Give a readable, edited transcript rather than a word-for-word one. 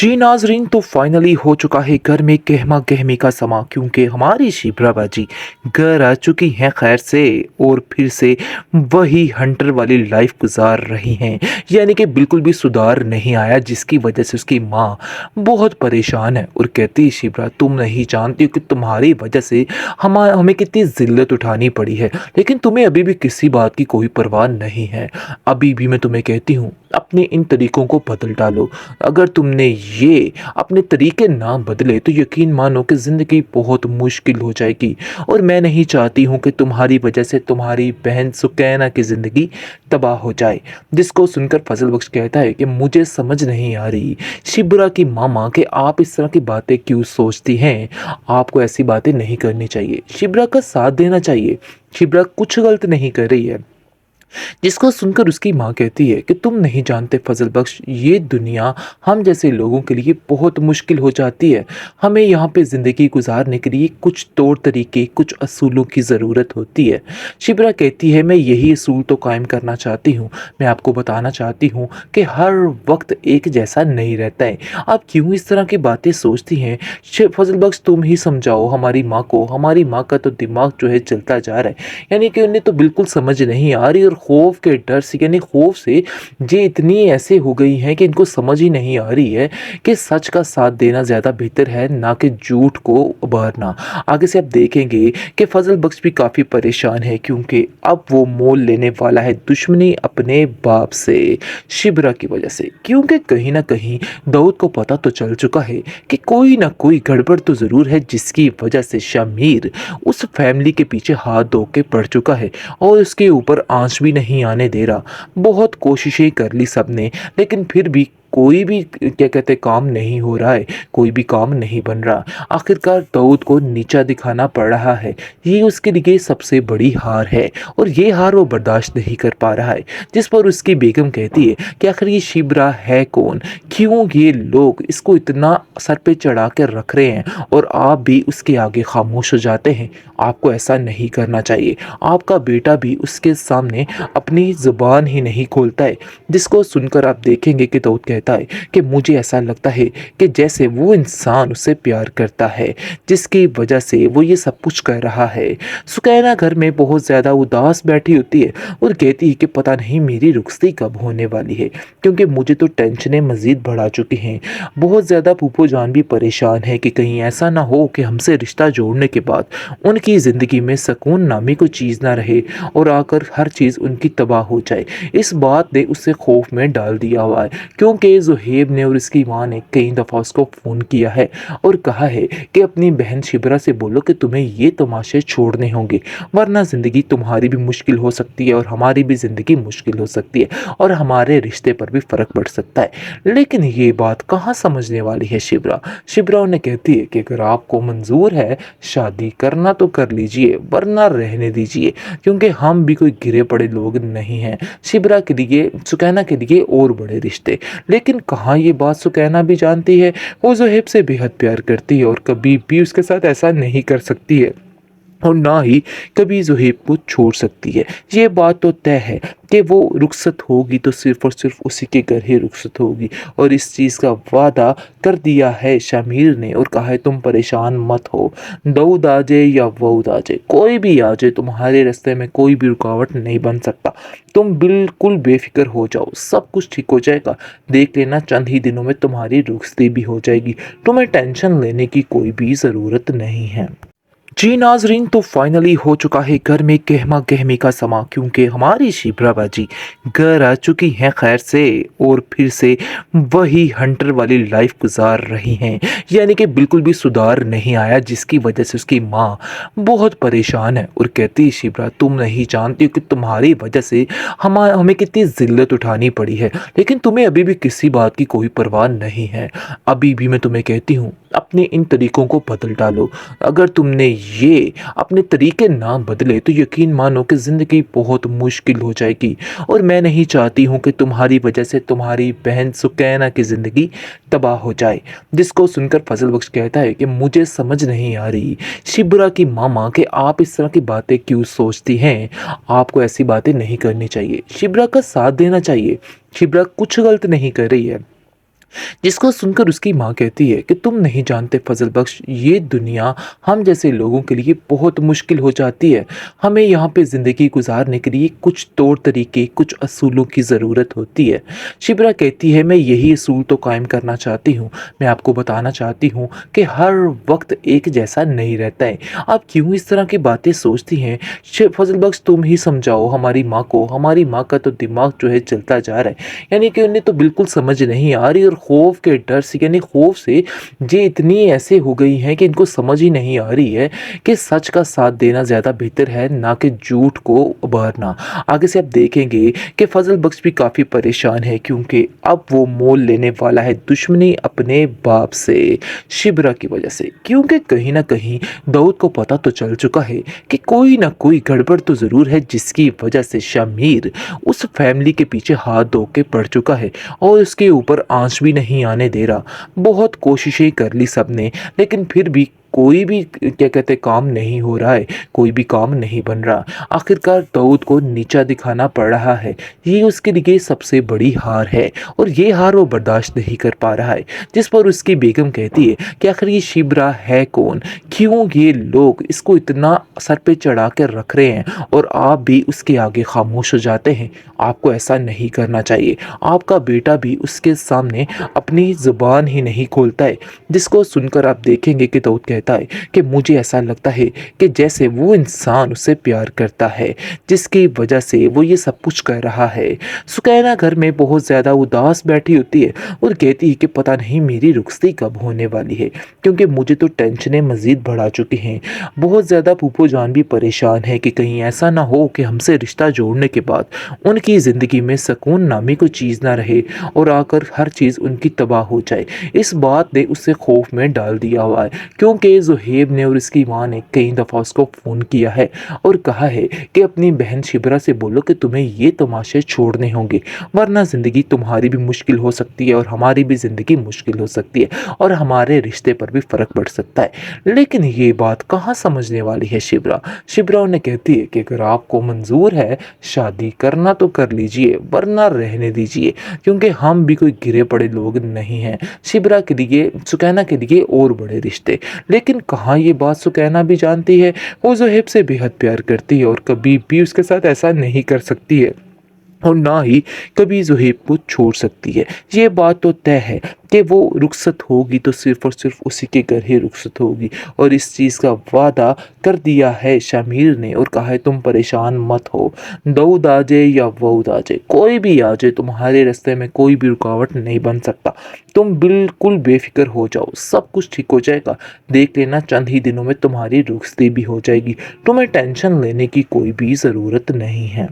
जी नाज़रीन, तो फाइनली हो चुका है घर में गहमा गहमी का समा, क्योंकि हमारी शिप्रा बाजी घर आ चुकी हैं खैर से। और फिर से वही हंटर वाली लाइफ गुजार रही हैं। यानी कि बिल्कुल भी सुधार नहीं आया, जिसकी वजह से उसकी माँ बहुत परेशान है और कहती है, शिप्रा तुम नहीं जानती हो कि तुम्हारी वजह से हमें कितनी जिल्लत उठानी पड़ी है, लेकिन तुम्हें अभी भी किसी बात की कोई परवाह नहीं है। अभी भी मैं तुम्हें कहती हूँ, अपने इन तरीकों को बदल डालो। अगर तुमने ये अपने तरीके ना बदले तो यकीन मानो कि ज़िंदगी बहुत मुश्किल हो जाएगी। और मैं नहीं चाहती हूँ कि तुम्हारी वजह से तुम्हारी बहन सुकैना की ज़िंदगी तबाह हो जाए। जिसको सुनकर फजल बख्श कहता है कि मुझे समझ नहीं आ रही शिबरा की मामा कि आप इस तरह की बातें क्यों सोचती हैं। आपको ऐसी बातें नहीं करनी चाहिए, शिबरा का साथ देना चाहिए। शिबरा कुछ गलत नहीं कर रही है। जिसको सुनकर उसकी माँ कहती है कि तुम नहीं जानते फजल बख्श, ये दुनिया हम जैसे लोगों के लिए बहुत मुश्किल हो जाती है। हमें यहाँ पे ज़िंदगी गुजारने के लिए कुछ तौर तरीके, कुछ असूलों की ज़रूरत होती है। शिबरा कहती है, मैं यही असूल तो कायम करना चाहती हूँ। मैं आपको बताना चाहती हूँ कि हर वक्त एक जैसा नहीं रहता है। आप क्यों इस तरह की बातें सोचती हैं? फजल बख्श तुम ही समझाओ हमारी माँ को। हमारी माँ का तो दिमाग जो है चलता जा रहा है, यानी कि उन्हें तो बिल्कुल समझ नहीं आ रही। और खौफ के डर से, यानी खौफ से ये इतनी ऐसे हो गई हैं कि इनको समझ ही नहीं आ रही है कि सच का साथ देना ज़्यादा बेहतर है, ना कि झूठ को उभारना। आगे से आप देखेंगे कि फजल बख्श भी काफ़ी परेशान है, क्योंकि अब वो मोल लेने वाला है दुश्मनी अपने बाप से, शिबरा की वजह से। क्योंकि कहीं ना कहीं दाऊद को पता तो चल चुका है कि कोई ना कोई गड़बड़ तो ज़रूर है, जिसकी वजह से शमीर उस फैमिली के पीछे हाथ धो के पड़ चुका है और उसके ऊपर आंच भी नहीं आने दे रहा। बहुत कोशिशें कर ली सबने, लेकिन फिर भी कोई भी क्या कहते काम नहीं हो रहा है, कोई भी काम नहीं बन रहा। आखिरकार दाऊद को नीचा दिखाना पड़ रहा है। ये उसके लिए सबसे बड़ी हार है और ये हार वो बर्दाश्त नहीं कर पा रहा है। जिस पर उसकी बेगम कहती है कि आखिर ये शिबरा है कौन, क्यों ये लोग इसको इतना सर पे चढ़ा कर रख रहे हैं और आप भी उसके आगे खामोश हो जाते हैं। आपको ऐसा नहीं करना चाहिए। आपका बेटा भी उसके सामने अपनी ज़ुबान ही नहीं खोलता है। जिसको सुनकर आप देखेंगे कि दाऊद कहता है कि मुझे ऐसा लगता है कि जैसे वो इंसान उससे प्यार करता है, जिसकी वजह से वो ये सब कुछ कर रहा है। सुकैना घर में बहुत ज़्यादा उदास बैठी होती है और कहती है कि पता नहीं मेरी रुखसती कब होने वाली है, क्योंकि मुझे तो टेंशनें मज़ीद बढ़ा चुकी हैं। बहुत ज़्यादा फूफो जान भी परेशान है कि कहीं ऐसा ना हो कि हमसे रिश्ता जोड़ने के बाद उनकी ज़िंदगी में सुकून नामी कोई चीज़ ना रहे और आकर हर चीज़ उनकी तबाह हो जाए। इस बात ने उसे खौफ में डाल दिया हुआ है, क्योंकि ज़ुहैब ने और उसकी माँ ने कई दफ़ा उसको फ़ोन किया है और कहा है कि अपनी बहन शिबरा से बोलो कि तुम्हें ये तमाशे छोड़ने होंगे, वरना ज़िंदगी तुम्हारी भी मुश्किल हो सकती है और हमारी भी ज़िंदगी मुश्किल हो सकती है और हमारे रिश्ते पर भी फ़र्क पड़ सकता है। लेकिन ये बात कहाँ समझने वाली है शिबरा। शिबरा उन्हें कहती है कि अगर आपको मंजूर है शादी करना तो कर लीजिए, वरना रहने दीजिए, क्योंकि हम भी कोई गिरे पड़े लोग नहीं हैं। शिबरा के लिए, सुकैना के लिए और बड़े रिश्ते। लेकिन कहाँ ये बात सुकैना भी जानती है। वो ज़ुहैब से बेहद प्यार करती है और कभी भी उसके साथ ऐसा नहीं कर सकती है और ना ही कभी ज़ुहैब को छोड़ सकती है। ये बात तो तय है कि वो रुखसत होगी तो सिर्फ़ और सिर्फ़ उसी के घर ही रुखसत होगी, और इस चीज़ का वादा कर दिया है शमीर ने और कहा है तुम परेशान मत हो। दाऊद आ जाए या वऊद आ जाए, कोई भी आ जाए, तुम्हारे रास्ते में कोई भी रुकावट नहीं बन सकता। तुम बिल्कुल बेफ़िक्र हो जाओ, सब कुछ ठीक हो जाएगा। देख लेना चंद ही दिनों में तुम्हारी रुखसती भी हो जाएगी। तुम्हें टेंशन लेने की कोई भी ज़रूरत नहीं है। जी नाज़रीन, तो फाइनली हो चुका है घर में गहमा गहमी का समा, क्योंकि हमारी शिप्रा बाजी घर आ चुकी हैं खैर से। और फिर से वही हंटर वाली लाइफ गुजार रही हैं। यानी कि बिल्कुल भी सुधार नहीं आया, जिसकी वजह से उसकी माँ बहुत परेशान है और कहती है, शिप्रा तुम नहीं जानती हो कि तुम्हारी वजह से हमें कितनी जिल्लत उठानी पड़ी है, लेकिन तुम्हें अभी भी किसी बात की कोई परवाह नहीं है। अभी भी मैं तुम्हें कहती हूँ, अपने इन तरीकों को बदल डालो। अगर तुमने ये अपने तरीके ना बदले तो यकीन मानो कि ज़िंदगी बहुत मुश्किल हो जाएगी। और मैं नहीं चाहती हूँ कि तुम्हारी वजह से तुम्हारी बहन सुकैना की ज़िंदगी तबाह हो जाए। जिसको सुनकर फजल बख्श कहता है कि मुझे समझ नहीं आ रही शिबरा की मामा कि आप इस तरह की बातें क्यों सोचती हैं। आपको ऐसी बातें नहीं करनी चाहिए, शिबरा का साथ देना चाहिए। शिबरा कुछ गलत नहीं कर रही है। जिसको सुनकर उसकी माँ कहती है कि तुम नहीं जानते फजल बख्श, ये दुनिया हम जैसे लोगों के लिए बहुत मुश्किल हो जाती है। हमें यहाँ पे ज़िंदगी गुजारने के लिए कुछ तौर तरीके, कुछ असूलों की ज़रूरत होती है। शिप्रा कहती है मैं यही असूल तो कायम करना चाहती हूँ। मैं आपको बताना चाहती हूँ कि हर वक्त एक जैसा नहीं रहता है। आप क्यों इस तरह की बातें सोचती हैं? फजल बख्श तुम ही समझाओ हमारी माँ को। हमारी माँ का तो दिमाग जो है चलता जा रहा है, यानी कि उन्हें तो बिल्कुल समझ नहीं आ रही, और खौफ के डर से, यानी खौफ से ये इतनी ऐसे हो गई हैं कि इनको समझ ही नहीं आ रही है कि सच का साथ देना ज़्यादा बेहतर है ना कि झूठ को उभारना। आगे से आप देखेंगे कि फजल बख्श भी काफ़ी परेशान है, क्योंकि अब वो मोल लेने वाला है दुश्मनी अपने बाप से, शिब्रा की वजह से। क्योंकि कहीं ना कहीं दाऊद को पता तो चल चुका है कि कोई ना कोई गड़बड़ तो ज़रूर है, जिसकी वजह से शमीर उस फैमिली के पीछे हाथ धो के पड़ चुका है और उसके ऊपर आँच भी नहीं आने दे रहा। बहुत कोशिशें कर ली सबने, लेकिन फिर भी कोई भी क्या कहते काम नहीं हो रहा है, कोई भी काम नहीं बन रहा। आखिरकार दाऊद को नीचा दिखाना पड़ रहा है। ये उसके लिए सबसे बड़ी हार है, और ये हार वो बर्दाश्त नहीं कर पा रहा है। जिस पर उसकी बेगम कहती है कि आखिर ये शिब्रा है कौन, क्यों ये लोग इसको इतना सर पे चढ़ा कर रख रहे हैं और आप भी उसके आगे खामोश हो जाते हैं। आपको ऐसा नहीं करना चाहिए। आपका बेटा भी उसके सामने अपनी ज़ुबान ही नहीं खोलता है। जिसको सुनकर आप देखेंगे कि दाऊद कहता है कि मुझे ऐसा लगता है कि जैसे वो इंसान उससे प्यार करता है, जिसकी वजह से वो ये सब कुछ कर रहा है। सुकैना घर में बहुत ज़्यादा उदास बैठी होती है और कहती है कि पता नहीं मेरी रुखसती कब होने वाली है, क्योंकि मुझे तो टेंशनें मज़ीद बढ़ा चुकी हैं। बहुत ज़्यादा फूफो जान भी परेशान है कि कहीं ऐसा ना हो कि हमसे रिश्ता जोड़ने के बाद उनकी ज़िंदगी में सुकून नामी कोई चीज़ ना रहे और आकर हर चीज़ उनकी तबाह हो जाए। इस बात ने उसे खौफ में डाल दिया हुआ है, क्योंकि ज़ुहैब ने और उसकी माँ ने कई दफ़ा उसको फ़ोन किया है और कहा है कि अपनी बहन शिब्रा से बोलो कि तुम्हें ये तमाशे छोड़ने होंगे, वरना ज़िंदगी तुम्हारी भी मुश्किल हो सकती है और हमारी भी ज़िंदगी मुश्किल हो सकती है और हमारे रिश्ते पर भी फ़र्क पड़ सकता है। लेकिन ये बात कहाँ समझने वाली है शिब्रा। शिब्रा उन्हें कहती है कि अगर आपको मंजूर है शादी करना तो कर लीजिए, वरना रहने दीजिए, क्योंकि हम भी कोई गिरे पड़े लोग नहीं हैं। शिब्रा के लिए, सुकैना के लिए और बड़े रिश्ते। लेकिन कहाँ ये बात सुकैना भी जानती है। वो ज़ुहैब से बेहद प्यार करती है और कभी भी उसके साथ ऐसा नहीं कर सकती है और ना ही कभी ज़ुहैब को छोड़ सकती है। ये बात तो तय है कि वो रुखसत होगी तो सिर्फ़ और सिर्फ़ उसी के घर ही रुखसत होगी, और इस चीज़ का वादा कर दिया है शामिर ने और कहा है तुम परेशान मत हो। दाऊद आ जाए या वऊद आ जाए, कोई भी आ जाए, तुम्हारे रास्ते में कोई भी रुकावट नहीं बन सकता। तुम बिल्कुल बेफ़िक्र हो जाओ, सब कुछ ठीक हो जाएगा। देख लेना चंद ही दिनों में तुम्हारी रुखसती भी हो जाएगी। तुम्हें टेंशन लेने की कोई भी ज़रूरत नहीं है।